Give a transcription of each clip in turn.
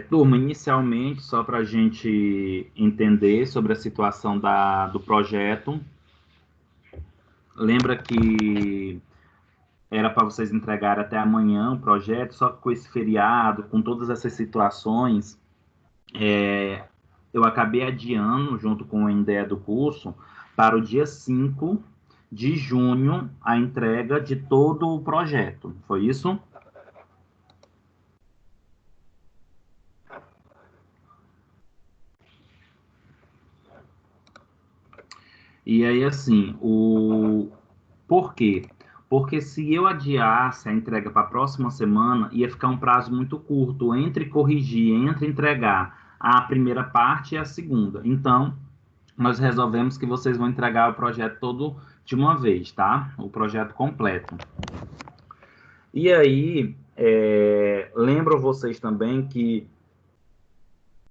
Turma, inicialmente, só para a gente entender sobre a situação do projeto, lembra que era para vocês entregarem até amanhã o projeto, só que com esse feriado, com todas essas situações, eu acabei adiando, junto com a ideia do curso, para o dia 5 de junho, a entrega de todo o projeto. Foi isso? E aí, assim, por quê? Porque se eu adiasse a entrega para a próxima semana, ia ficar um prazo muito curto entre corrigir, entre entregar a primeira parte e a segunda. Então, nós resolvemos que vocês vão entregar o projeto todo de uma vez, tá? O projeto completo. E aí, lembro vocês também que,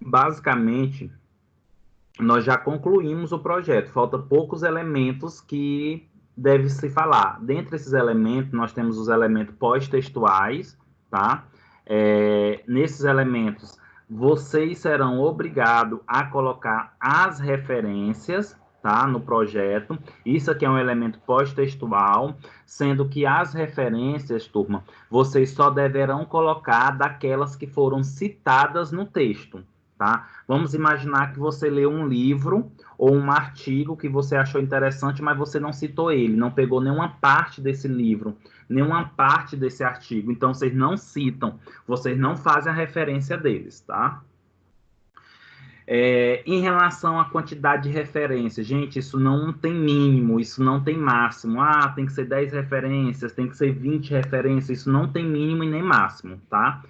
basicamente, nós já concluímos o projeto. Falta poucos elementos que deve se falar. Dentre esses elementos, nós temos os elementos pós-textuais, tá? Nesses elementos, vocês serão obrigados a colocar as referências, tá? No projeto. Isso aqui é um elemento pós-textual, sendo que as referências, turma, vocês só deverão colocar daquelas que foram citadas no texto, tá? Vamos imaginar que você leu um livro ou um artigo que você achou interessante, mas você não citou ele, não pegou nenhuma parte desse livro, nenhuma parte desse artigo. Então, vocês não citam, vocês não fazem a referência deles, tá? Em relação à quantidade de referências, gente, isso não tem mínimo, isso não tem máximo. Ah, tem que ser 10 referências, tem que ser 20 referências, isso não tem mínimo e nem máximo, tá?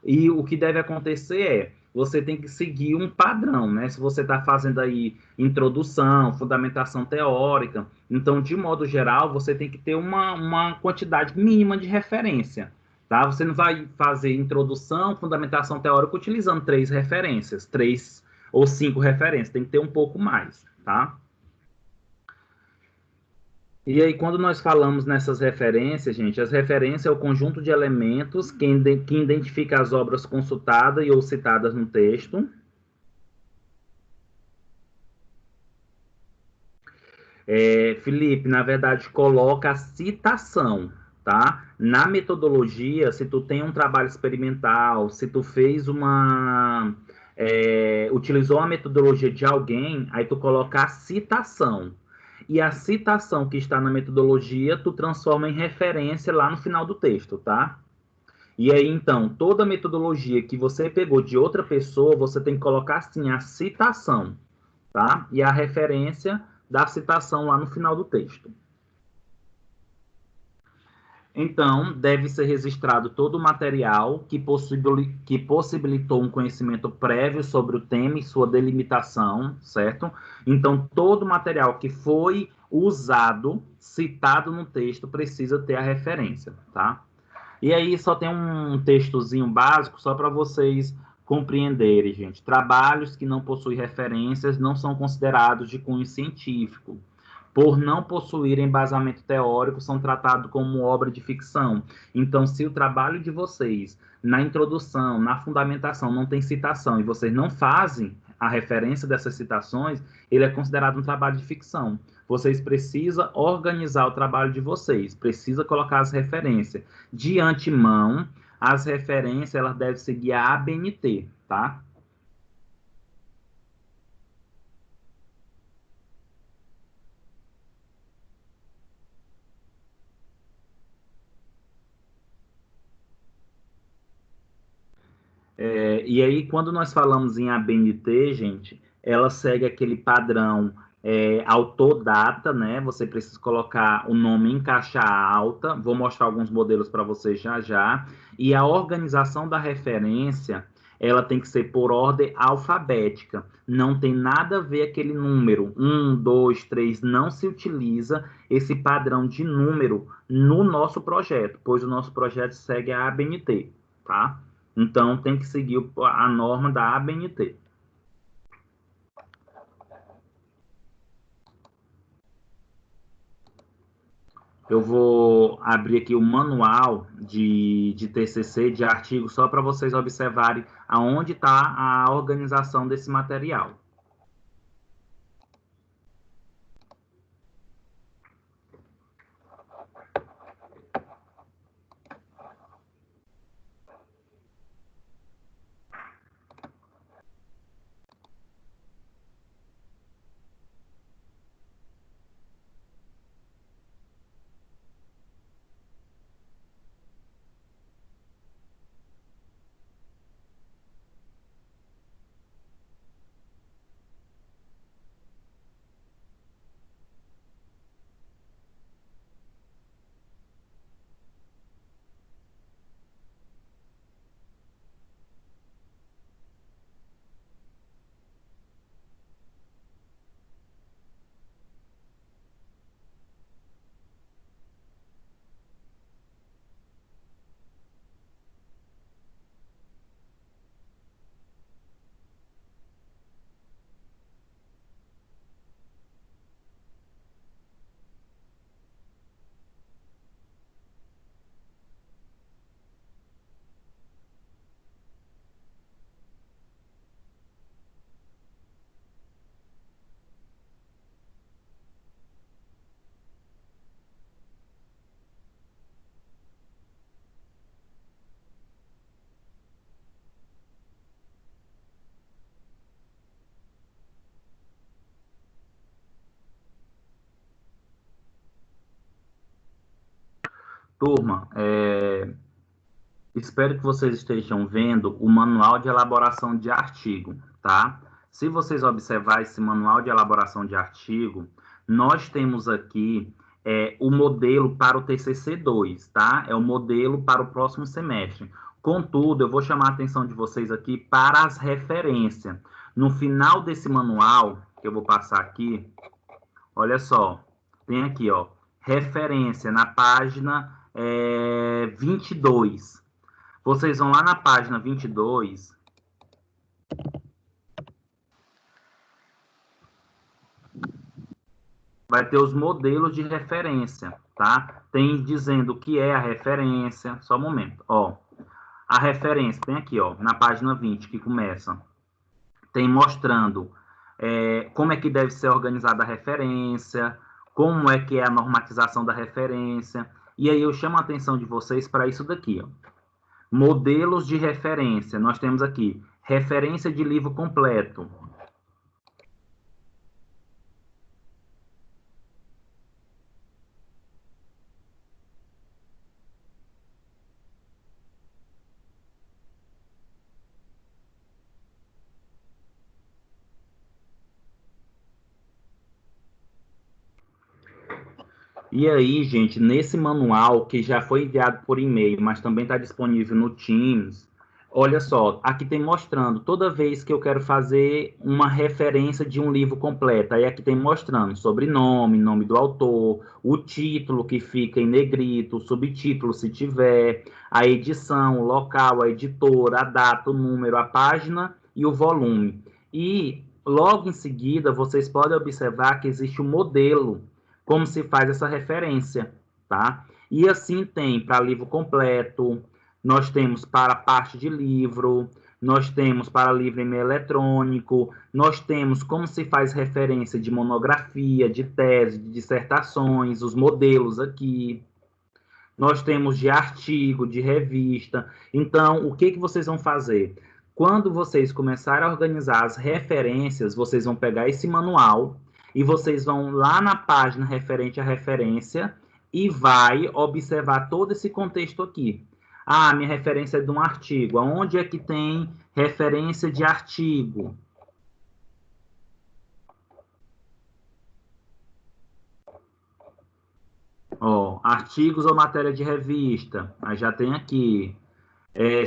E o que deve acontecer você tem que seguir um padrão, né? Se você está fazendo aí introdução, fundamentação teórica, então, de modo geral, você tem que ter uma quantidade mínima de referência, tá? Você não vai fazer introdução, fundamentação teórica utilizando 3 referências, 3 ou 5 referências, tem que ter um pouco mais, tá? E aí, quando nós falamos nessas referências, gente, as referências é o conjunto de elementos que identifica as obras consultadas e ou citadas no texto. Felipe, na verdade, coloca a citação, tá? Na metodologia, se tu tem um trabalho experimental, se tu fez utilizou a metodologia de alguém, aí tu coloca a citação. E a citação que está na metodologia, tu transforma em referência lá no final do texto, tá? E aí, então, toda metodologia que você pegou de outra pessoa, você tem que colocar, assim, a citação, tá? E a referência da citação lá no final do texto. Então, deve ser registrado todo o material que possibilitou um conhecimento prévio sobre o tema e sua delimitação, certo? Então, todo o material que foi usado, citado no texto, precisa ter a referência, tá? E aí só tem um textozinho básico só para vocês compreenderem, gente. Trabalhos que não possuem referências não são considerados de cunho científico. Por não possuírem embasamento teórico, são tratados como obra de ficção. Então, se o trabalho de vocês, na introdução, na fundamentação, não tem citação e vocês não fazem a referência dessas citações, ele é considerado um trabalho de ficção. Vocês precisam organizar o trabalho de vocês, precisa colocar as referências. De antemão, as referências elas devem seguir a ABNT, tá? E aí, quando nós falamos em ABNT, gente, ela segue aquele padrão autodata, né? Você precisa colocar o nome em caixa alta. Vou mostrar alguns modelos para vocês já já. E a organização da referência, ela tem que ser por ordem alfabética. Não tem nada a ver aquele número 1, 2, 3. Não se utiliza esse padrão de número no nosso projeto, pois o nosso projeto segue a ABNT, tá? Então, tem que seguir a norma da ABNT. Eu vou abrir aqui o manual de TCC, de artigo, só para vocês observarem aonde está a organização desse material. Turma, espero que vocês estejam vendo o manual de elaboração de artigo, tá? Se vocês observarem esse manual de elaboração de artigo, nós temos aqui o modelo para o TCC2, tá? É o modelo para o próximo semestre. Contudo, eu vou chamar a atenção de vocês aqui para as referências. No final desse manual, que eu vou passar aqui, olha só, tem aqui, ó, referência na página 22. Vocês vão lá na página 22. Vai ter os modelos de referência, tá? Tem dizendo o que é a referência. Só um momento. Ó, a referência tem aqui, ó, na página 20, que começa. Tem mostrando como é que deve ser organizada a referência, como é que é a normatização da referência. E aí eu chamo a atenção de vocês para isso daqui, ó. Modelos de referência. Nós temos aqui referência de livro completo. E aí, gente, nesse manual que já foi enviado por e-mail, mas também está disponível no Teams, olha só, aqui tem mostrando, toda vez que eu quero fazer uma referência de um livro completo, aí aqui tem mostrando sobrenome, nome do autor, o título que fica em negrito, o subtítulo se tiver, a edição, o local, a editora, a data, o número, a página e o volume. E logo em seguida, vocês podem observar que existe um modelo como se faz essa referência, tá? E assim tem para livro completo, nós temos para parte de livro, nós temos para livro em meio eletrônico, nós temos como se faz referência de monografia, de tese, de dissertações, os modelos aqui. Nós temos de artigo, de revista. Então, o que vocês vão fazer? Quando vocês começarem a organizar as referências, vocês vão pegar esse manual e vocês vão lá na página referente à referência e vai observar todo esse contexto aqui. Ah, minha referência é de um artigo. Aonde é que tem referência de artigo? Ó, artigos ou matéria de revista. Aí já tem aqui.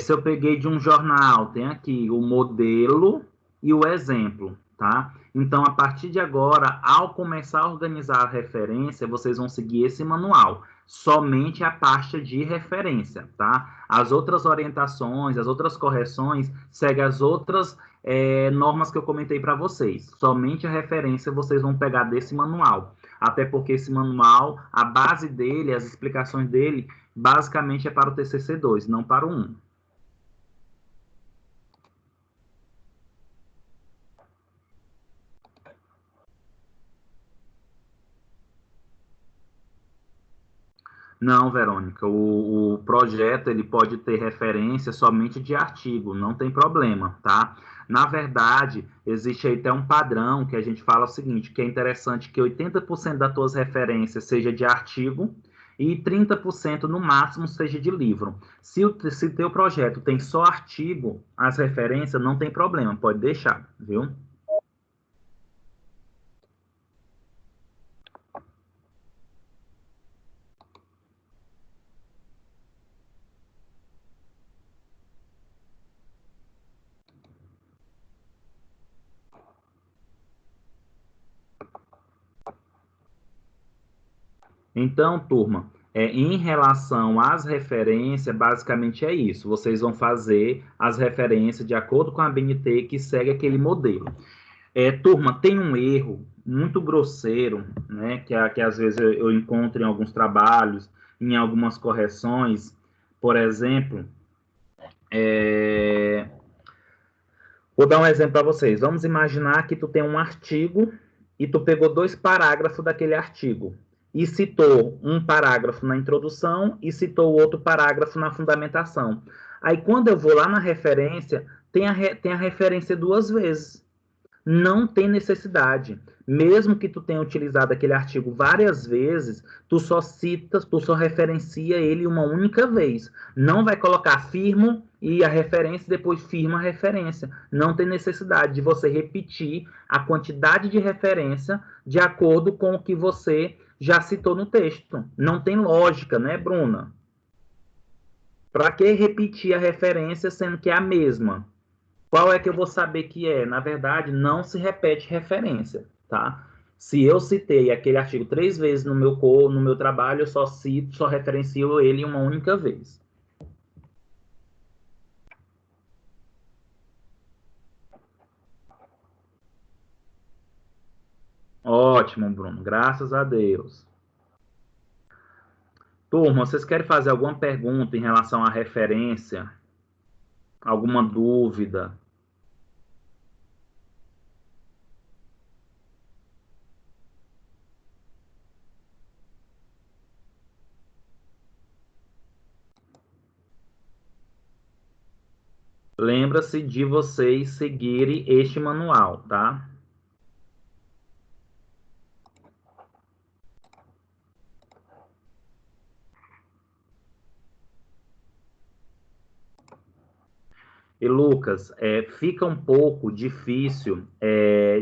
Se eu peguei de um jornal, tem aqui o modelo e o exemplo, tá? Então, a partir de agora, ao começar a organizar a referência, vocês vão seguir esse manual, somente a pasta de referência, tá? As outras orientações, as outras correções, seguem as outras normas que eu comentei para vocês. Somente a referência vocês vão pegar desse manual, até porque esse manual, a base dele, as explicações dele, basicamente é para o TCC2, não para o 1. Não, Verônica, o projeto ele pode ter referência somente de artigo, não tem problema, tá? Na verdade, existe aí até um padrão que a gente fala o seguinte, que é interessante que 80% das tuas referências seja de artigo e 30% no máximo seja de livro. Se teu projeto tem só artigo, as referências não tem problema, pode deixar, viu? Então, turma, em relação às referências, basicamente é isso. Vocês vão fazer as referências de acordo com a BNT que segue aquele modelo. Turma, tem um erro muito grosseiro, né, que às vezes eu encontro em alguns trabalhos, em algumas correções. Por exemplo, vou dar um exemplo para vocês. Vamos imaginar que tu tem um artigo e tu pegou 2 parágrafos daquele artigo e citou um parágrafo na introdução e citou outro parágrafo na fundamentação. Aí, quando eu vou lá na referência, tem a referência 2 vezes. Não tem necessidade. Mesmo que tu tenha utilizado aquele artigo várias vezes, tu só citas, tu só referencia ele uma única vez. Não vai colocar firmo e a referência, depois firma a referência. Não tem necessidade de você repetir a quantidade de referência de acordo com o que você já citou no texto. Não tem lógica, né, Bruna? Para que repetir a referência sendo que é a mesma? Qual é que eu vou saber que é? Na verdade, não se repete referência, tá? Se eu citei aquele artigo 3 vezes no meu trabalho, eu só cito, só referencio ele uma única vez. Ótimo, Bruno. Graças a Deus. Turma, vocês querem fazer alguma pergunta em relação à referência? Alguma dúvida? Lembra-se de vocês seguirem este manual, tá? E Lucas, fica um pouco difícil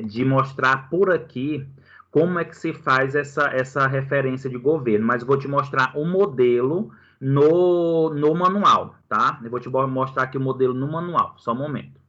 de mostrar por aqui como é que se faz essa referência de governo, mas eu vou te mostrar o modelo no manual, tá? Eu vou te mostrar aqui o modelo no manual, só um momento.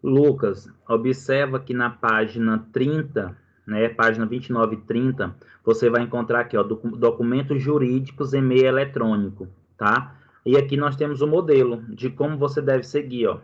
Lucas, observa que na página 30, né, página 29 e 30, você vai encontrar aqui, ó, documentos jurídicos em meio eletrônico, tá? E aqui nós temos o modelo de como você deve seguir, ó.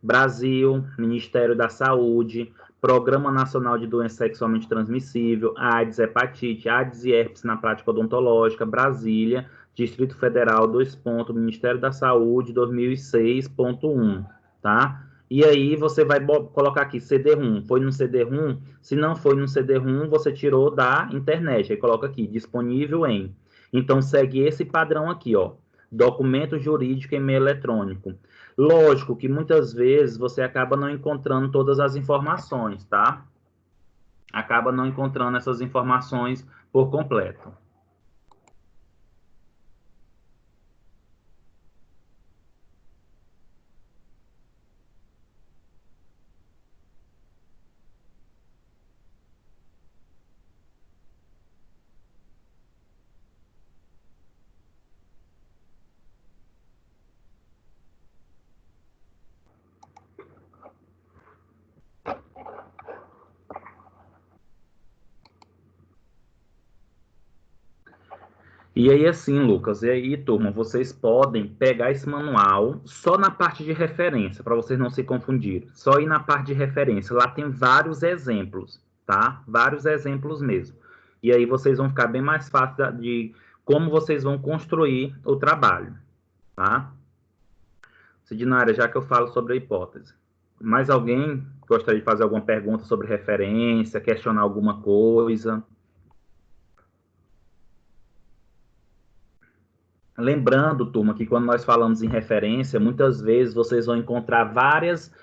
Brasil, Ministério da Saúde, Programa Nacional de Doença Sexualmente Transmissível, AIDS, hepatite, AIDS e herpes na prática odontológica, Brasília, Distrito Federal, 2 pontos, Ministério da Saúde, 2006.1, tá? E aí você vai colocar aqui CD-ROM. Foi no CD-ROM? Se não foi no CD-ROM, você tirou da internet. Aí coloca aqui, disponível em. Então segue esse padrão aqui, ó. Documento jurídico em meio eletrônico. Lógico que muitas vezes você acaba não encontrando todas as informações, tá? Acaba não encontrando essas informações por completo. E aí, assim, Lucas, e aí, turma, vocês podem pegar esse manual só na parte de referência, para vocês não se confundirem. Só ir na parte de referência. Lá tem vários exemplos, tá? Vários exemplos mesmo. E aí vocês vão ficar bem mais fácil de como vocês vão construir o trabalho, tá? Sidinária, já que eu falo sobre a hipótese. Mais alguém gostaria de fazer alguma pergunta sobre referência, questionar alguma coisa? Lembrando, turma, que quando nós falamos em referência, muitas vezes vocês vão encontrar várias,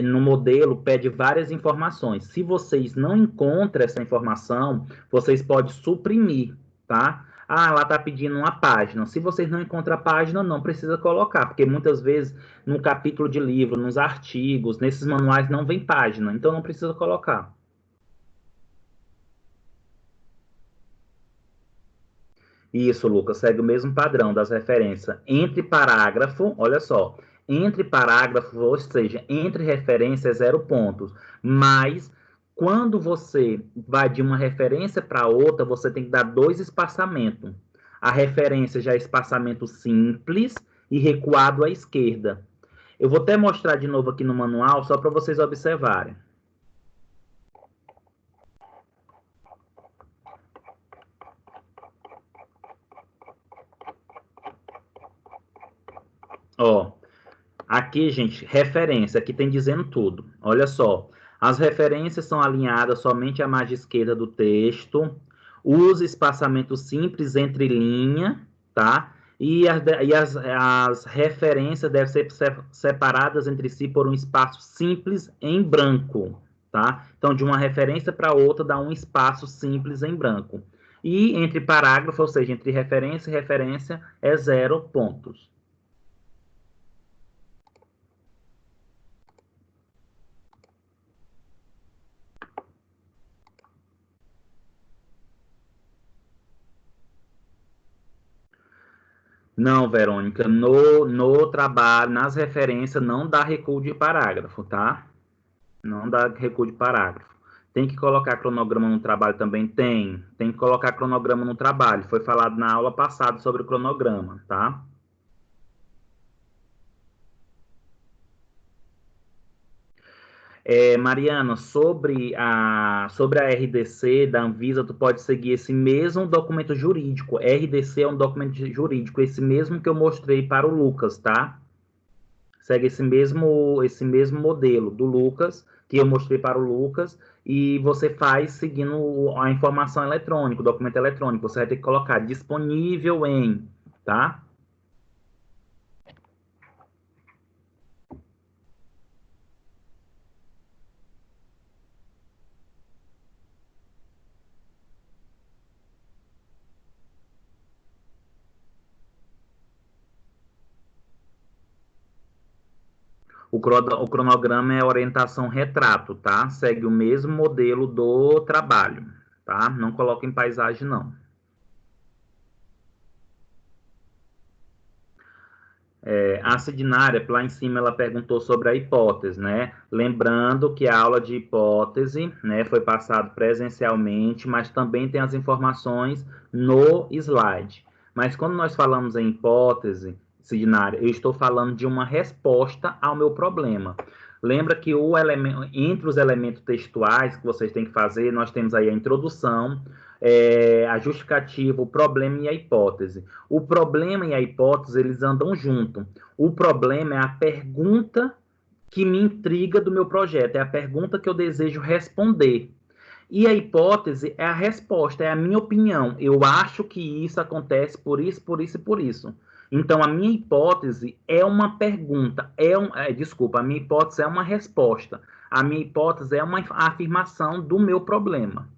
no modelo pede várias informações. Se vocês não encontram essa informação, vocês podem suprimir, tá? Ah, lá está pedindo uma página. Se vocês não encontram a página, não precisa colocar, porque muitas vezes no capítulo de livro, nos artigos, nesses manuais não vem página, então não precisa colocar. Isso, Lucas, segue o mesmo padrão das referências. Entre parágrafo, olha só, entre parágrafo, ou seja, entre referências, 0 pontos. Mas, quando você vai de uma referência para outra, você tem que dar 2 espaçamentos. A referência já é espaçamento simples e recuado à esquerda. Eu vou até mostrar de novo aqui no manual, só para vocês observarem. Ó, aqui, gente, referência, aqui tem dizendo tudo. Olha só, as referências são alinhadas somente à margem esquerda do texto, use espaçamento simples entre linha, tá? E as referências devem ser separadas entre si por um espaço simples em branco, tá? Então, de uma referência para outra, dá um espaço simples em branco. E entre parágrafo, ou seja, entre referência e referência, é 0 pontos. Não, Verônica, no trabalho, nas referências, não dá recuo de parágrafo, tá? Não dá recuo de parágrafo. Tem que colocar cronograma no trabalho também? Tem que colocar cronograma no trabalho. Foi falado na aula passada sobre o cronograma, tá? Mariana, sobre a RDC da Anvisa, tu pode seguir esse mesmo documento jurídico. RDC é um documento jurídico, esse mesmo que eu mostrei para o Lucas, tá? Segue esse mesmo modelo do Lucas, que eu mostrei para o Lucas, e você faz seguindo a informação eletrônica, o documento eletrônico. Você vai ter que colocar disponível em, tá? O cronograma é orientação retrato, tá? Segue o mesmo modelo do trabalho, tá? Não coloca em paisagem, não. A Sidinária, lá em cima, ela perguntou sobre a hipótese, né? Lembrando que a aula de hipótese, né, foi passado presencialmente, mas também tem as informações no slide. Mas quando nós falamos em hipótese, Sidnara, eu estou falando de uma resposta ao meu problema. Lembra que entre os elementos textuais que vocês têm que fazer, nós temos aí a introdução, a justificativa, o problema e a hipótese. O problema e a hipótese, eles andam junto. O problema é a pergunta que me intriga do meu projeto, é a pergunta que eu desejo responder. E a hipótese é a resposta, é a minha opinião. Eu acho que isso acontece por isso, por isso e por isso. Então, a minha hipótese é uma pergunta, desculpa, a minha hipótese é uma resposta. A minha hipótese é uma afirmação do meu problema.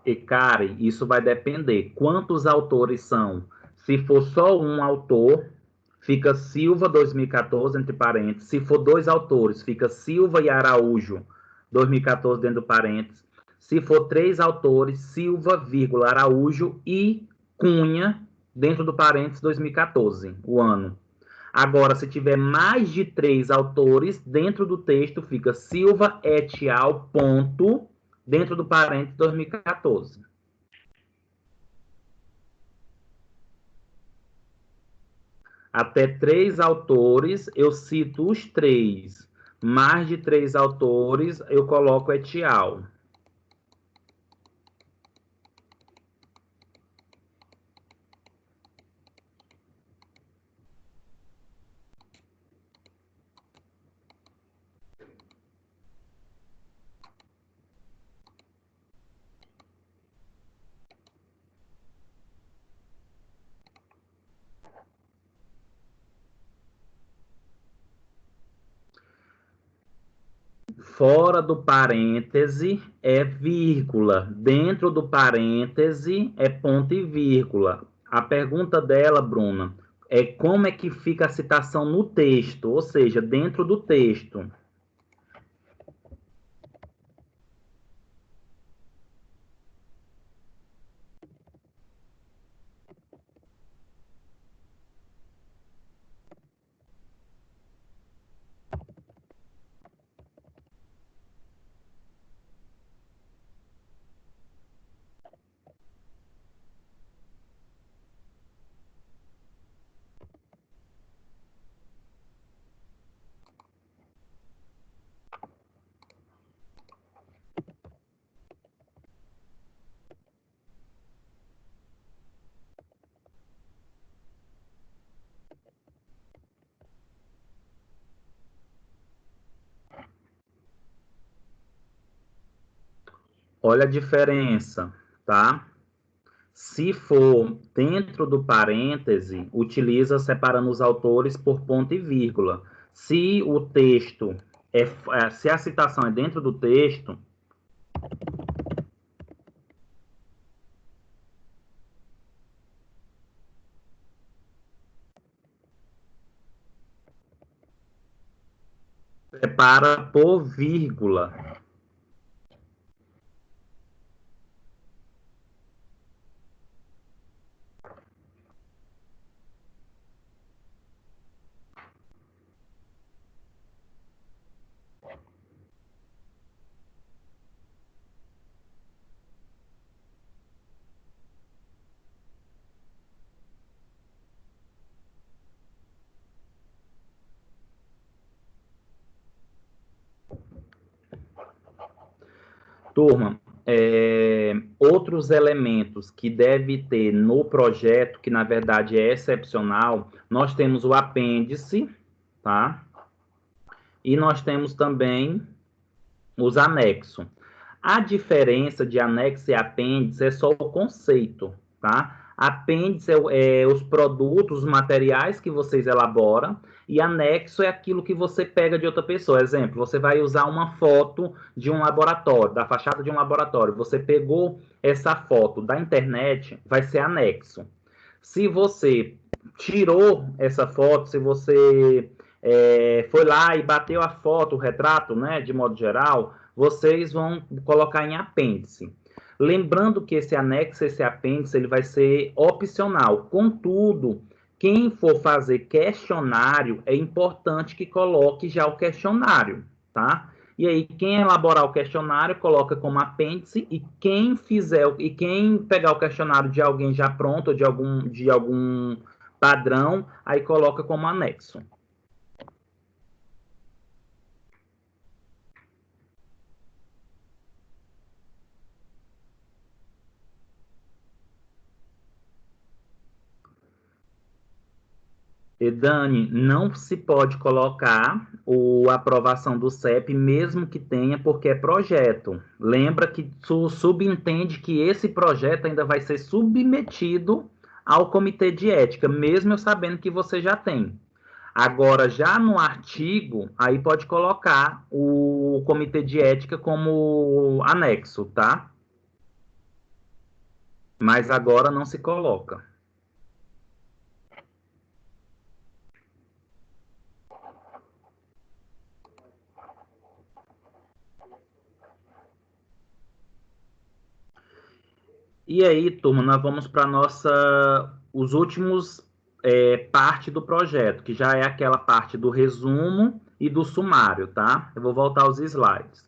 E, Karen, isso vai depender. Quantos autores são? Se for só um autor, fica Silva 2014, entre parênteses. Se for dois autores, fica Silva e Araújo 2014, dentro do parênteses. Se for três autores, Silva, vírgula, Araújo e Cunha, dentro do parênteses 2014, o ano. Agora, se tiver mais de três autores, dentro do texto fica Silva et al. Ponto, dentro do parênteses 2014. Até três autores, eu cito os três. Mais de três autores, eu coloco et al. Fora do parêntese é vírgula. Dentro do parêntese é ponto e vírgula. A pergunta dela, Bruna, é como é que fica a citação no texto, ou seja, dentro do texto. Olha a diferença, tá? Se for dentro do parêntese, utiliza separando os autores por ponto e vírgula. Se o texto se a citação é dentro do texto, separa por vírgula. Turma, outros elementos que deve ter no projeto, que na verdade é excepcional, nós temos o apêndice, tá? E nós temos também os anexos. A diferença de anexo e apêndice é só o conceito, tá? Apêndice é os produtos, os materiais que vocês elaboram, e anexo é aquilo que você pega de outra pessoa. Exemplo, você vai usar uma foto de um laboratório, da fachada de um laboratório. Você pegou essa foto da internet, vai ser anexo. Se você tirou essa foto, se você foi lá e bateu a foto, o retrato, né, de modo geral, vocês vão colocar em apêndice. Lembrando que esse anexo, esse apêndice, ele vai ser opcional. Contudo, quem for fazer questionário, é importante que coloque já o questionário, tá? E aí, quem elaborar o questionário, coloca como apêndice, e quem fizer, e quem pegar o questionário de alguém já pronto, de algum padrão, aí coloca como anexo. E Dani, não se pode colocar a aprovação do CEP, mesmo que tenha, porque é projeto. Lembra que subentende que esse projeto ainda vai ser submetido ao comitê de ética, mesmo eu sabendo que você já tem. Agora, já no artigo, aí pode colocar o comitê de ética como anexo, tá? Mas agora não se coloca. E aí, turma, nós vamos para os últimos parte do projeto, que já é aquela parte do resumo e do sumário, tá? Eu vou voltar aos slides.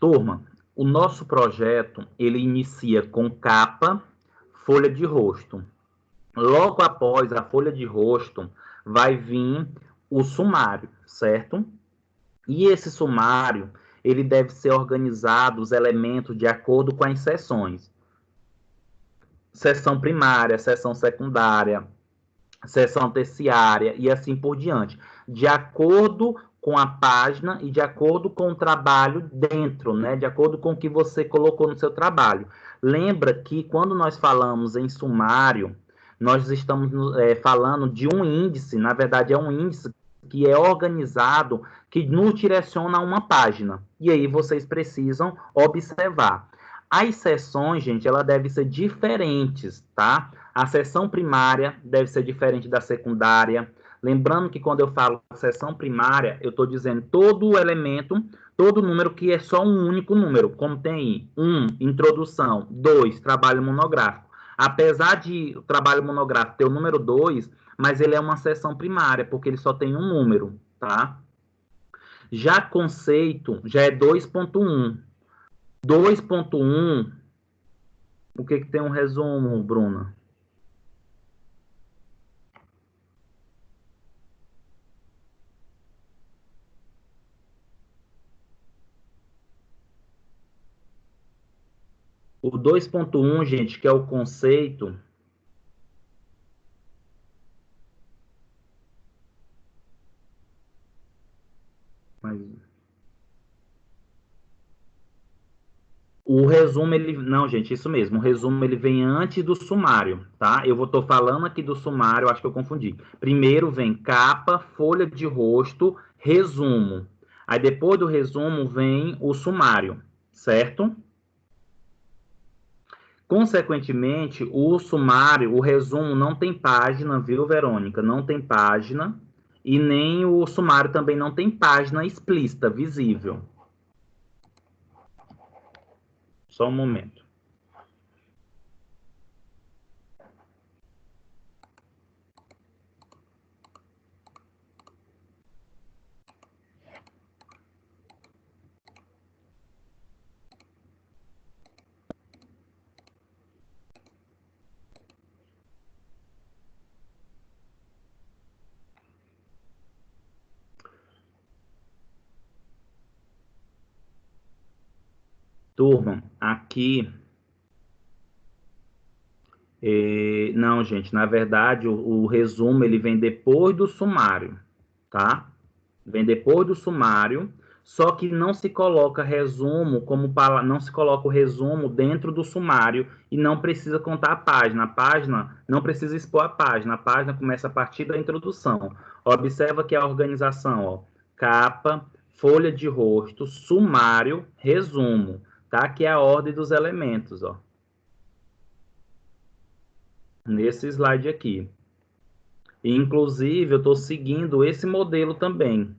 Turma, o nosso projeto, ele inicia com capa, folha de rosto. Logo após a folha de rosto, vai vir o sumário, certo? E esse sumário, ele deve ser organizado, os elementos, de acordo com as seções. Seção primária, seção secundária, seção terciária e assim por diante, de acordo com a página e de acordo com o trabalho dentro, né? De acordo com o que você colocou no seu trabalho. Lembra que quando nós falamos em sumário, nós estamos falando de um índice, na verdade é um índice que é organizado, que nos direciona a uma página. E aí vocês precisam observar. As seções, gente, ela deve ser diferentes, tá? A seção primária deve ser diferente da secundária. Lembrando que quando eu falo seção primária, eu estou dizendo todo o elemento, todo número que é só um único número, como tem 1, introdução, 2, trabalho monográfico. Apesar de o trabalho monográfico ter o número 2, mas ele é uma seção primária, porque ele só tem um número, tá? Já conceito, já é 2.1. 2.1, o que tem um resumo, Bruna? O 2.1, gente, que é o conceito. Mas o resumo, ele. Não, gente, isso mesmo. O resumo ele vem antes do sumário, tá? Eu tô falando aqui do sumário, acho que eu confundi. Primeiro vem capa, folha de rosto, resumo. Aí depois do resumo vem o sumário, certo? Consequentemente, o sumário, o resumo não tem página, viu, Verônica? Não tem página. E nem o sumário também não tem página explícita, visível. Só um momento. Turma, aqui... não, gente, na verdade, o resumo ele vem depois do sumário, tá? Vem depois do sumário, só que não se coloca resumo não se coloca o resumo dentro do sumário e não precisa contar a página. A página não precisa expor a página começa a partir da introdução. Observa que a organização, ó, capa, folha de rosto, sumário, resumo, tá? Que é a ordem dos elementos, ó. Nesse slide aqui. Inclusive, eu estou seguindo esse modelo também.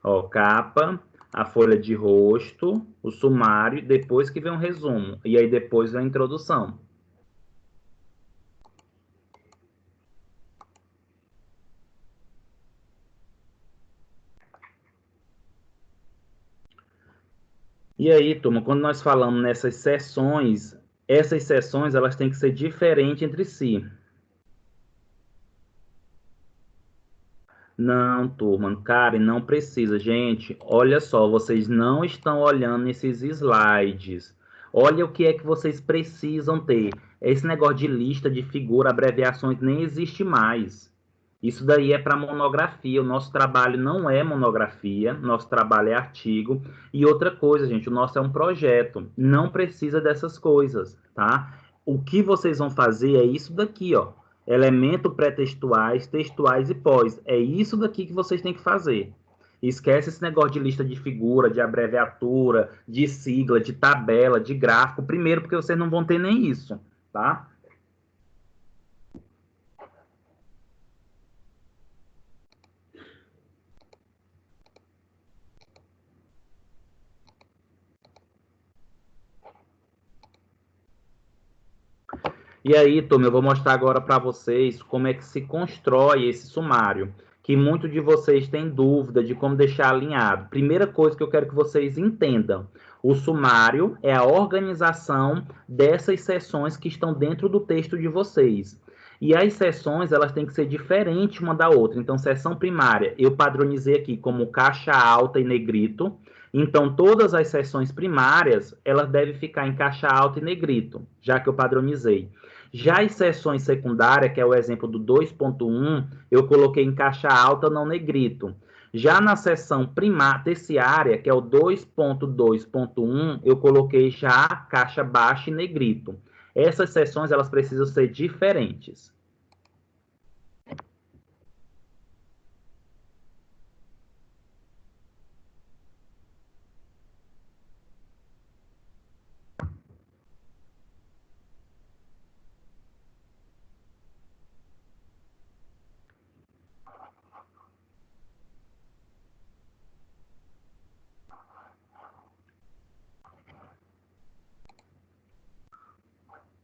Ó, capa, a folha de rosto, o sumário, depois que vem um resumo. E aí depois vem a introdução. E aí, turma, quando nós falamos nessas seções, essas seções elas têm que ser diferentes entre si. Não, turma, Karen, não precisa. Gente, olha só, vocês não estão olhando esses slides. Olha o que é que vocês precisam ter. Esse negócio de lista, de figura, abreviações, nem existe mais. Isso daí é para monografia. O nosso trabalho não é monografia, nosso trabalho é artigo. E outra coisa, gente, o nosso é um projeto. Não precisa dessas coisas, tá? O que vocês vão fazer é isso daqui, ó. Elemento pré-textuais, textuais e pós. É isso daqui que vocês têm que fazer. Esquece esse negócio de lista de figura, de abreviatura, de sigla, de tabela, de gráfico. Primeiro, porque vocês não vão ter nem isso, tá? E aí, Tom, eu vou mostrar agora para vocês como é que se constrói esse sumário, que muitos de vocês têm dúvida de como deixar alinhado. Primeira coisa que eu quero que vocês entendam, o sumário é a organização dessas seções que estão dentro do texto de vocês. E as seções, elas têm que ser diferentes uma da outra. Então, seção primária, eu padronizei aqui como caixa alta e negrito. Então, todas as seções primárias, elas devem ficar em caixa alta e negrito, já que eu padronizei. Já as seções secundárias, que é o exemplo do 2.1, eu coloquei em caixa alta, não negrito. Já na seção terciária, que é o 2.2.1, eu coloquei já caixa baixa e negrito. Essas seções elas precisam ser diferentes.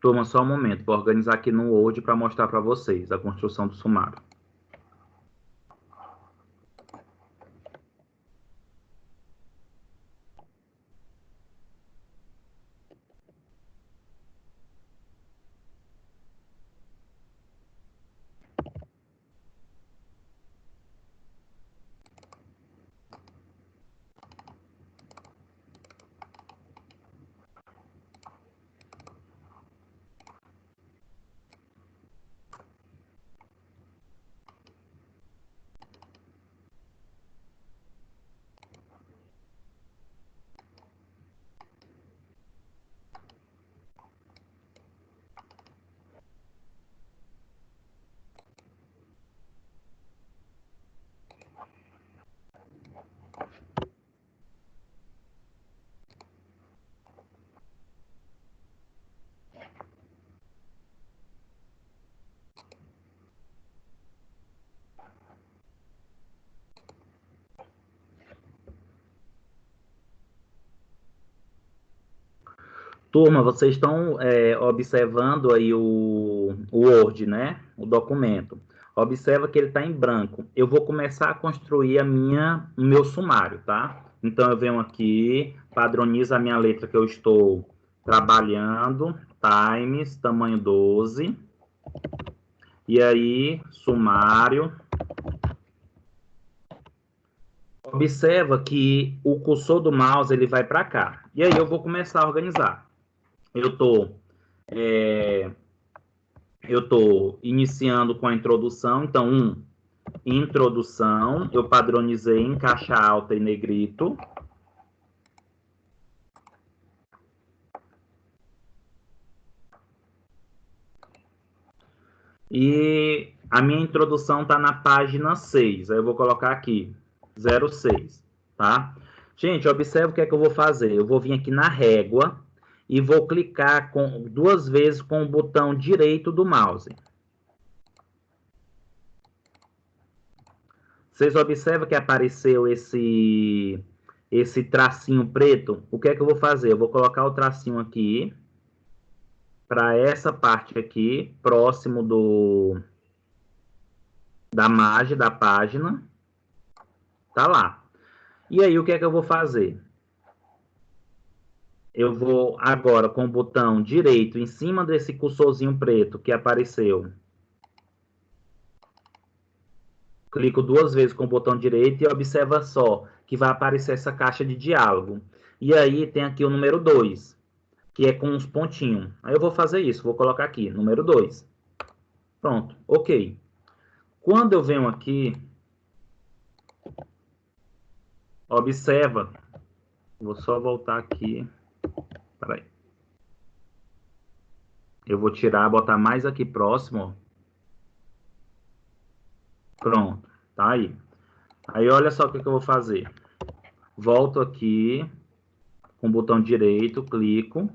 Turma, só um momento, vou organizar aqui no Word para mostrar para vocês a construção do sumário. Turma, vocês estão observando aí o Word, né? O documento. Observa que ele está em branco. Eu vou começar a construir o meu sumário, tá? Então, eu venho aqui, padronizo a minha letra que eu estou trabalhando, Times, tamanho 12. E aí, sumário. Observa que o cursor do mouse ele vai para cá. E aí eu vou começar a organizar. Eu tô iniciando com a introdução. Então, introdução. Eu padronizei em caixa alta e negrito. E a minha introdução está na página 6. Aí eu vou colocar aqui, 06, tá? Gente, observe o que é que eu vou fazer. Eu vou vir aqui na régua e vou clicar duas vezes com o botão direito do mouse. Vocês observam que apareceu esse tracinho preto? O que é que eu vou fazer? Eu vou colocar o tracinho aqui para essa parte aqui, próximo da margem da página. Tá lá. E aí, o que é que eu vou fazer? Eu vou agora com o botão direito em cima desse cursorzinho preto que apareceu. Clico duas vezes com o botão direito e observa só que vai aparecer essa caixa de diálogo. E aí tem aqui o número 2, que é com uns pontinhos. Aí eu vou fazer isso, vou colocar aqui, número 2. Pronto, ok. Quando eu venho aqui, observa, vou só voltar aqui, peraí. Eu vou tirar, botar mais aqui próximo. Pronto, tá aí. Aí olha só o que eu vou fazer. Volto aqui, com o botão direito, clico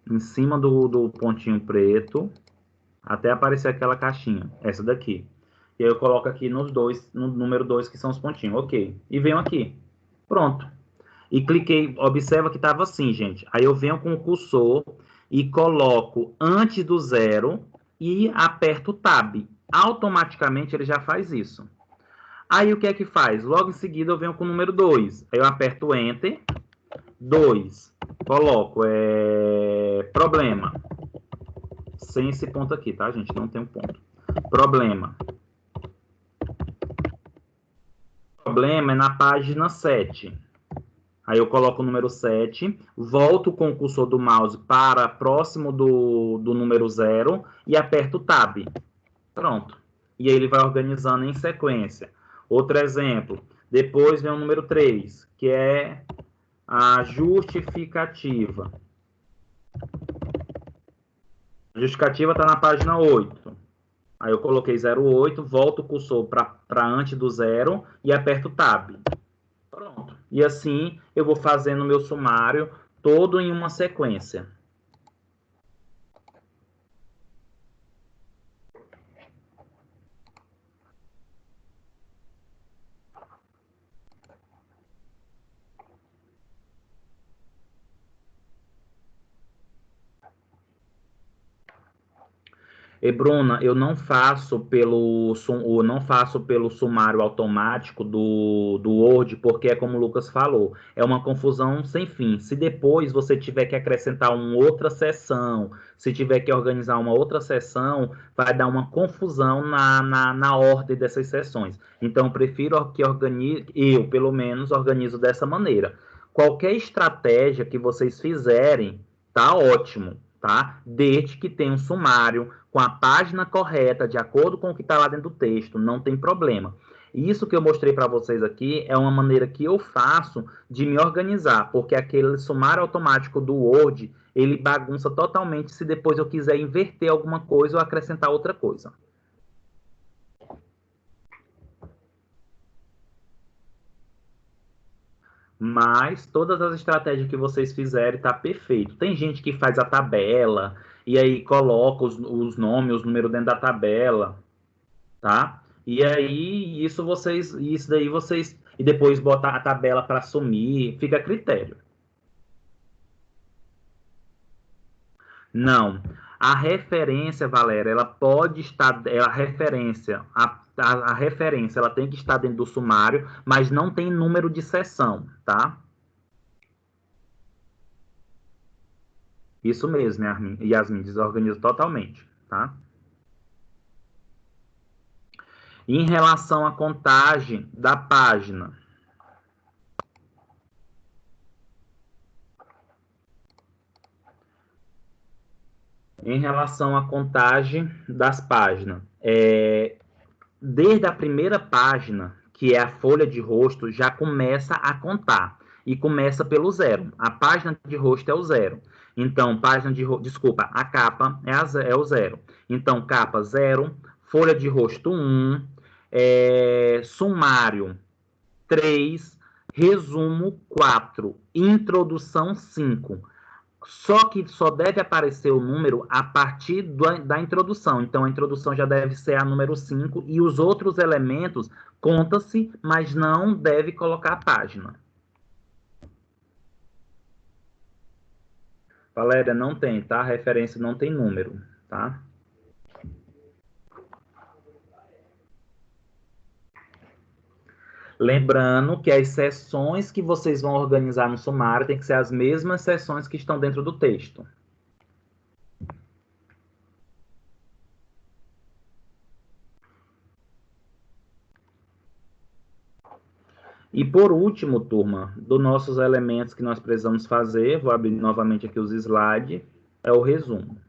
em cima do pontinho preto, até aparecer aquela caixinha, essa daqui. E aí eu coloco aqui no número 2, que são os pontinhos, ok. E venho aqui, pronto. E cliquei, observa que estava assim, gente. Aí eu venho com o cursor e coloco antes do 0 e aperto Tab. Automaticamente ele já faz isso. Aí o que é que faz? Logo em seguida eu venho com o número 2. Aí eu aperto Enter. 2. Coloco problema. Sem esse ponto aqui, tá, gente? Não tem um ponto. Problema. Problema é na página 7. Aí eu coloco o número 7, volto com o cursor do mouse para próximo do número 0 e aperto Tab. Pronto. E aí ele vai organizando em sequência. Outro exemplo. Depois vem o número 3, que é a justificativa. A justificativa está na página 8. Aí eu coloquei 08, volto o cursor para antes do 0 e aperto Tab. Pronto. E assim eu vou fazendo o meu sumário todo em uma sequência. E Bruna, eu não faço pelo sumário automático do Word, porque é como o Lucas falou, é uma confusão sem fim. Se depois você tiver que acrescentar uma outra seção, se tiver que organizar uma outra seção, vai dar uma confusão na ordem dessas seções. Então, eu prefiro que eu, pelo menos, organizo dessa maneira. Qualquer estratégia que vocês fizerem, tá ótimo, tá? Desde que tenha um sumário com a página correta, de acordo com o que está lá dentro do texto, não tem problema. Isso que eu mostrei para vocês aqui é uma maneira que eu faço de me organizar, porque aquele sumário automático do Word, ele bagunça totalmente se depois eu quiser inverter alguma coisa ou acrescentar outra coisa. Mas todas as estratégias que vocês fizerem tá perfeito. Tem gente que faz a tabela e aí coloca os nomes, os números dentro da tabela, tá? E aí isso daí vocês e depois botar a tabela para sumir, fica a critério. Não. A referência, Valéria, ela pode estar, a referência, ela tem que estar dentro do sumário, mas não tem número de seção, tá? Isso mesmo, Yasmin, desorganiza totalmente, tá? Em relação à contagem da página, em relação à contagem das páginas, desde a primeira página, que é a folha de rosto, já começa a contar. E começa pelo zero. A página de rosto é o zero. Então, página de rosto, desculpa, a capa é o zero. Então, capa 0, folha de rosto 1, sumário 3, resumo 4, introdução 5. Só que só deve aparecer o número a partir da introdução. Então, a introdução já deve ser a número 5 e os outros elementos conta-se, mas não deve colocar a página. Valéria, não tem, tá? A referência não tem número, tá? Lembrando que as seções que vocês vão organizar no sumário tem que ser as mesmas seções que estão dentro do texto. E por último, turma, dos nossos elementos que nós precisamos fazer, vou abrir novamente aqui os slides, é o resumo.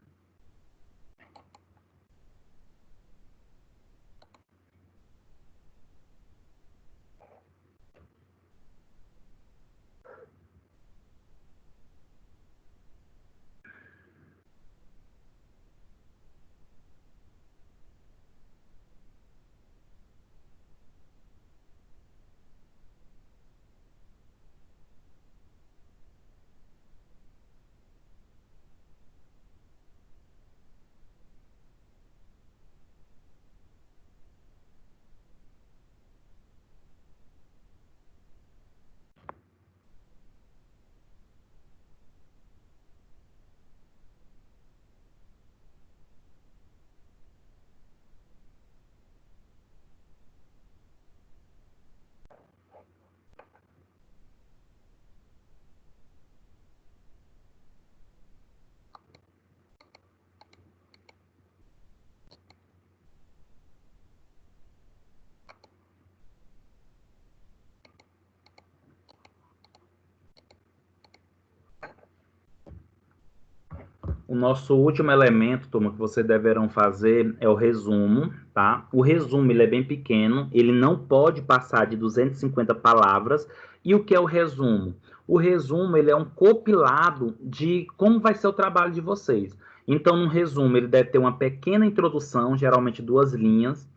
O nosso último elemento, turma, que vocês deverão fazer é o resumo, tá? O resumo, ele é bem pequeno, ele não pode passar de 250 palavras. E o que é o resumo? O resumo, ele é um compilado de como vai ser o trabalho de vocês. Então, no resumo, ele deve ter uma pequena introdução, geralmente 2 linhas.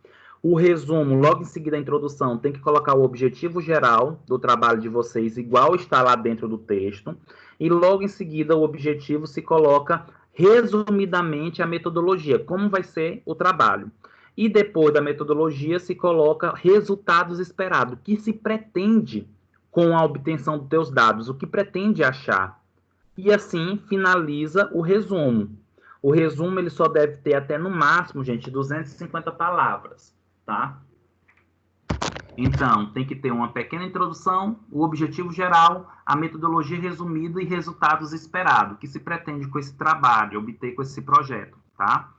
O resumo, logo em seguida da introdução, tem que colocar o objetivo geral do trabalho de vocês, igual está lá dentro do texto. E logo em seguida, o objetivo se coloca resumidamente a metodologia, como vai ser o trabalho. E depois da metodologia se coloca resultados esperados, o que se pretende com a obtenção dos teus dados, o que pretende achar. E assim finaliza o resumo. O resumo ele só deve ter até no máximo, gente, 250 palavras, tá? Então, tem que ter uma pequena introdução, o objetivo geral, a metodologia resumida e resultados esperados, que se pretende com esse trabalho, obter com esse projeto, tá?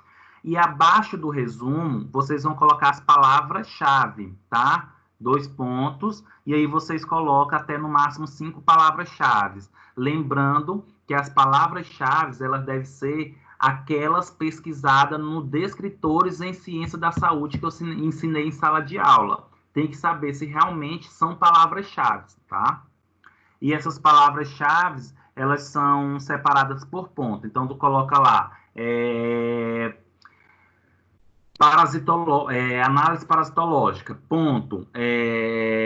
E abaixo do resumo, vocês vão colocar as palavras-chave, tá? 2 pontos, e aí vocês colocam até no máximo 5 palavras-chave. Lembrando que as palavras-chave, elas devem ser aquelas pesquisadas no Descritores em Ciência da Saúde que eu ensinei em sala de aula. Tem que saber se realmente são palavras-chave, tá? E essas palavras-chave, elas são separadas por ponto. Então, tu coloca lá, análise parasitológica, ponto.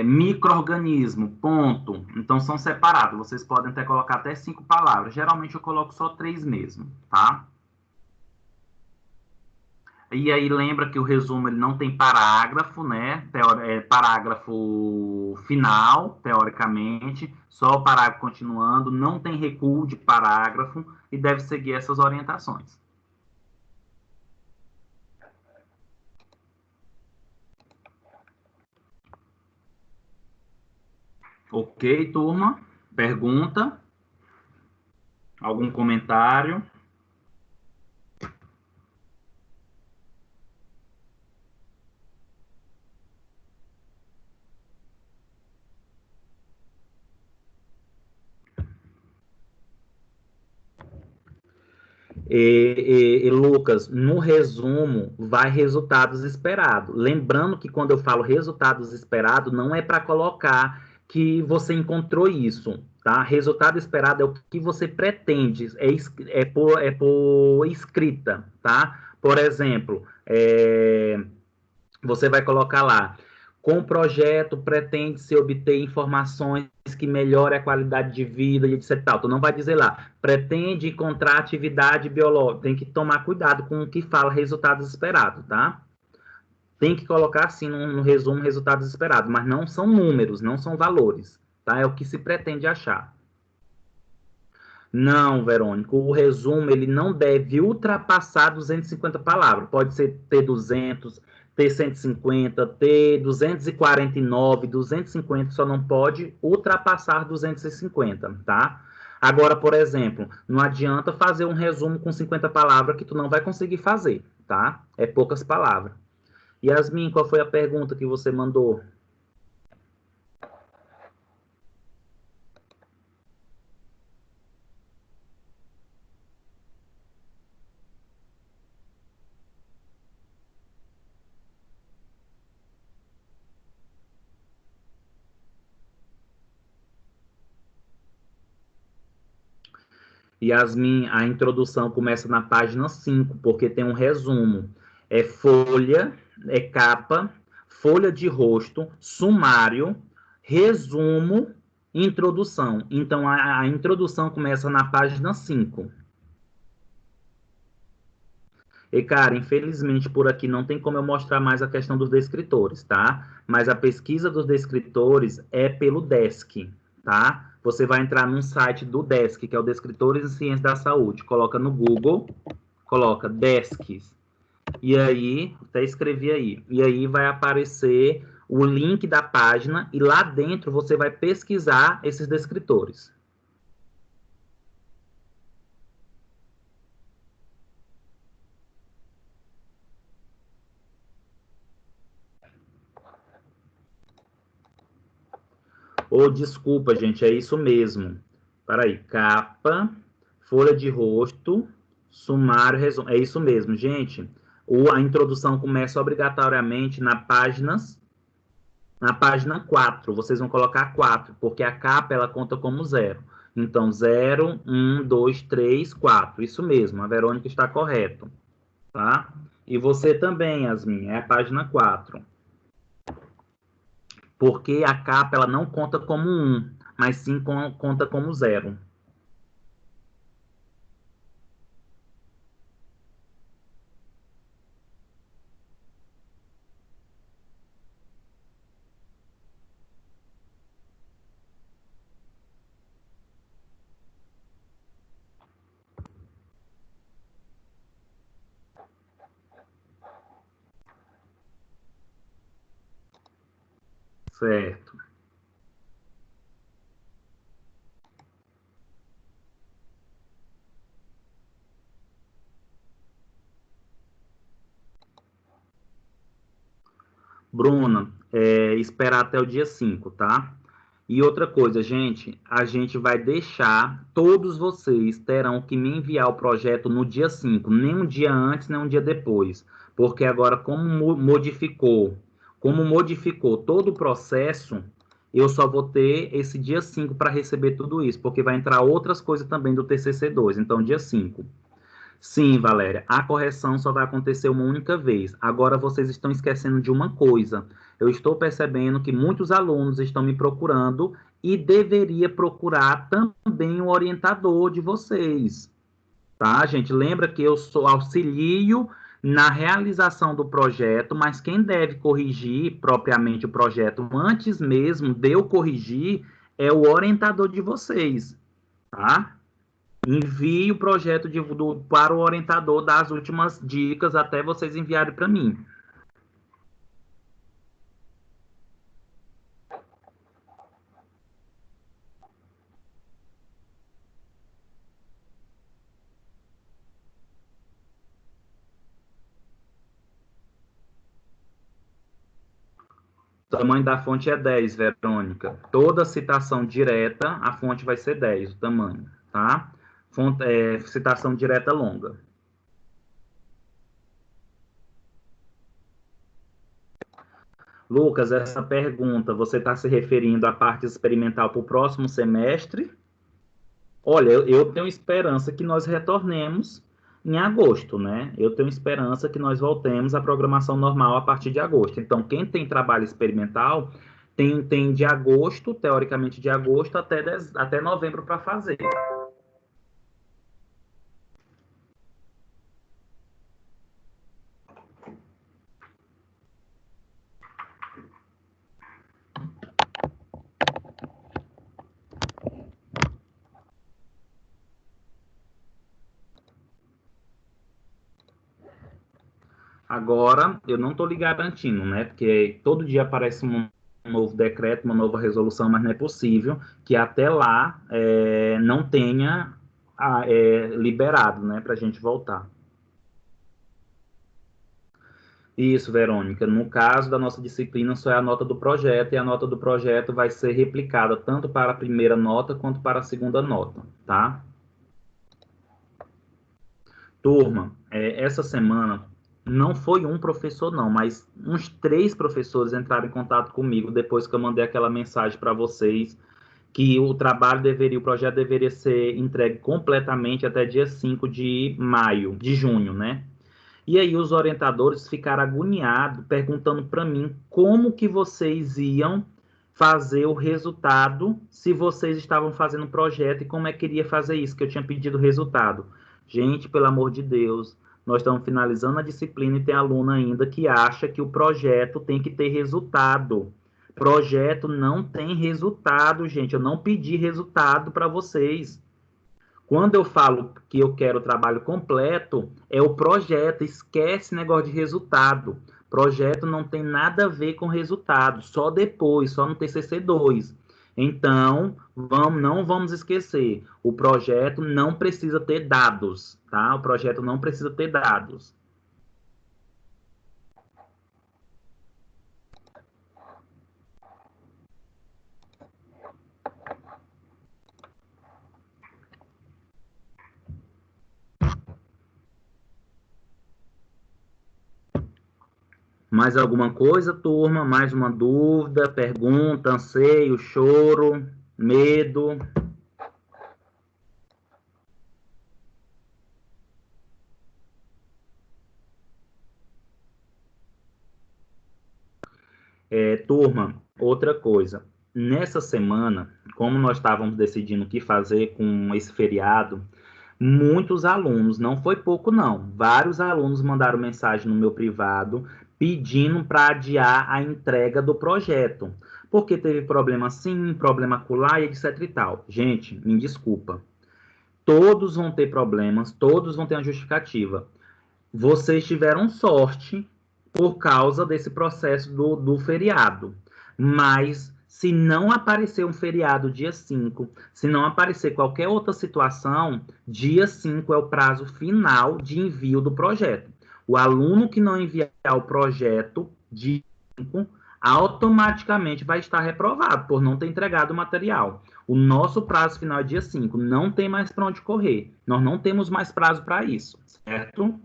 Micro-organismo, ponto. Então, são separados. Vocês podem até colocar até 5 palavras. Geralmente, eu coloco só 3 mesmo, tá? E aí lembra que o resumo ele não tem parágrafo, né? Parágrafo final, teoricamente, só o parágrafo continuando, não tem recuo de parágrafo e deve seguir essas orientações. Ok, turma? Pergunta? Algum comentário? E, Lucas, no resumo, vai resultados esperados. Lembrando que quando eu falo resultados esperados, não é para colocar que você encontrou isso, tá? Resultado esperado é o que você pretende, é por escrita, tá? Por exemplo, você vai colocar lá, com o projeto pretende-se obter informações que melhorem a qualidade de vida e etc. Tal. Tu não vai dizer lá, pretende encontrar atividade biológica. Tem que tomar cuidado com o que fala resultados esperados, tá? Tem que colocar assim no resumo resultados esperados, mas não são números, não são valores, tá? É o que se pretende achar. Não, Verônica, o resumo ele não deve ultrapassar 250 palavras. Pode ser ter 200, ter 150, ter 249, 250, só não pode ultrapassar 250, tá? Agora, por exemplo, não adianta fazer um resumo com 50 palavras que tu não vai conseguir fazer, tá? É poucas palavras. Yasmin, qual foi a pergunta que você mandou? Yasmin, a introdução começa na página 5, porque tem um resumo. É folha, é capa, folha de rosto, sumário, resumo, introdução. Então, a introdução começa na página 5. E, cara, infelizmente por aqui não tem como eu mostrar mais a questão dos descritores, tá? Mas a pesquisa dos descritores é pelo DESC, tá? Você vai entrar num site do DESC, que é o Descritores em Ciência da Saúde. Coloca no Google, coloca DESCs. E aí, até escrevi aí. E aí vai aparecer o link da página e lá dentro você vai pesquisar esses descritores. Ou desculpa, gente, é isso mesmo. Peraí, capa, folha de rosto, sumário, resumo. É isso mesmo, gente. A introdução começa obrigatoriamente na página 4. Vocês vão colocar 4, porque a capa ela conta como zero. Então, 0, 1, 2, 3, 4. Isso mesmo, a Verônica está correto, tá? E você também, Yasmin, é a página 4. Porque a capa ela não conta como 1, mas sim conta como zero. Certo. Bruna, esperar até o dia 5, tá? E outra coisa, gente, a gente vai deixar, todos vocês terão que me enviar o projeto no dia 5, nem um dia antes, nem um dia depois. Porque agora, como modificou todo o processo, eu só vou ter esse dia 5 para receber tudo isso, porque vai entrar outras coisas também do TCC2, então dia 5. Sim, Valéria, a correção só vai acontecer uma única vez. Agora vocês estão esquecendo de uma coisa. Eu estou percebendo que muitos alunos estão me procurando e deveria procurar também o orientador de vocês, tá, gente? Lembra que eu sou auxilio na realização do projeto, mas quem deve corrigir propriamente o projeto antes mesmo de eu corrigir é o orientador de vocês, tá? Envie o projeto para o orientador das últimas dicas até vocês enviarem para mim. O tamanho da fonte é 10, Verônica. Toda citação direta, a fonte vai ser 10, o tamanho, tá? citação direta longa. Lucas, essa pergunta, você está se referindo à parte experimental para o próximo semestre? Olha, eu tenho esperança que nós retornemos em agosto, né? Eu tenho esperança que nós voltemos à programação normal a partir de agosto. Então, quem tem trabalho experimental tem de agosto, teoricamente de agosto, até novembro para fazer. Agora, eu não estou lhe garantindo, né? Porque todo dia aparece um novo decreto, uma nova resolução, mas não é possível que até lá não tenha liberado, né, para a gente voltar. Isso, Verônica. No caso da nossa disciplina, só é a nota do projeto, e a nota do projeto vai ser replicada tanto para a primeira nota quanto para a segunda nota, tá? Turma, essa semana não foi um professor, não, mas uns 3 professores entraram em contato comigo depois que eu mandei aquela mensagem para vocês que o projeto deveria ser entregue completamente até dia 5 de maio, de junho, né? E aí os orientadores ficaram agoniados, perguntando para mim como que vocês iam fazer o resultado se vocês estavam fazendo o projeto e como é que iria fazer isso, que eu tinha pedido o resultado. Gente, pelo amor de Deus, nós estamos finalizando a disciplina e tem aluno ainda que acha que o projeto tem que ter resultado. Projeto não tem resultado, gente. Eu não pedi resultado para vocês. Quando eu falo que eu quero trabalho completo, é o projeto, esquece negócio de resultado. Projeto não tem nada a ver com resultado, só depois, só no TCC2. Então, não vamos esquecer, o projeto não precisa ter dados, tá? O projeto não precisa ter dados. Mais alguma coisa, turma? Mais uma dúvida, pergunta, anseio, choro, medo? Turma, outra coisa. Nessa semana, como nós estávamos decidindo o que fazer com esse feriado, muitos alunos, não foi pouco não, vários alunos mandaram mensagem no meu privado pedindo para adiar a entrega do projeto, porque teve problema sim, problema acolá e etc e tal. Gente, me desculpa. Todos vão ter problemas, todos vão ter uma justificativa. Vocês tiveram sorte por causa desse processo do feriado. Mas se não aparecer um feriado dia 5, se não aparecer qualquer outra situação, dia 5 é o prazo final de envio do projeto. O aluno que não enviar o projeto dia 5 automaticamente vai estar reprovado por não ter entregado o material. O nosso prazo final é dia 5, não tem mais para onde correr. Nós não temos mais prazo para isso, certo?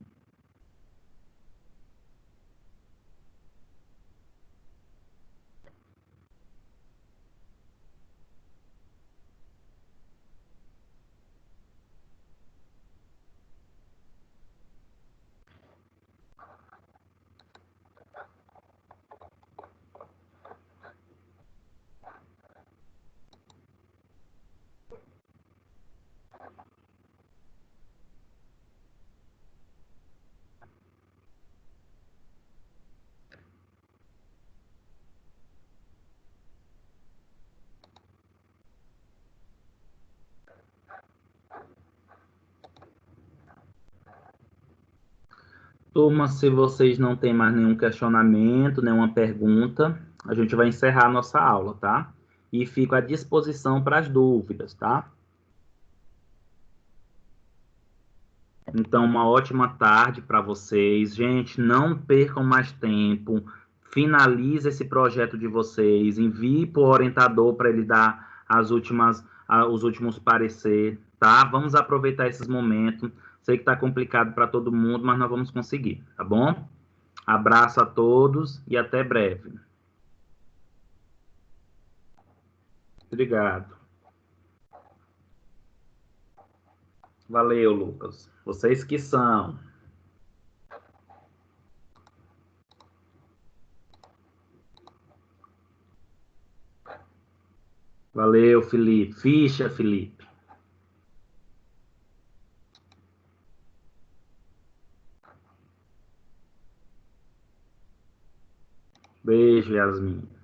Turma, se vocês não têm mais nenhum questionamento, nenhuma pergunta, a gente vai encerrar a nossa aula, tá? E fico à disposição para as dúvidas, tá? Então, uma ótima tarde para vocês. Gente, não percam mais tempo. Finalize esse projeto de vocês. Envie para o orientador para ele dar os últimos parecer. tá? Vamos aproveitar esses momentos. Sei que está complicado para todo mundo, mas nós vamos conseguir, tá bom? Abraço a todos e até breve. Obrigado. Valeu, Lucas. Vocês que são. Valeu, Felipe. Ficha, Felipe. Beijo, Yasmin.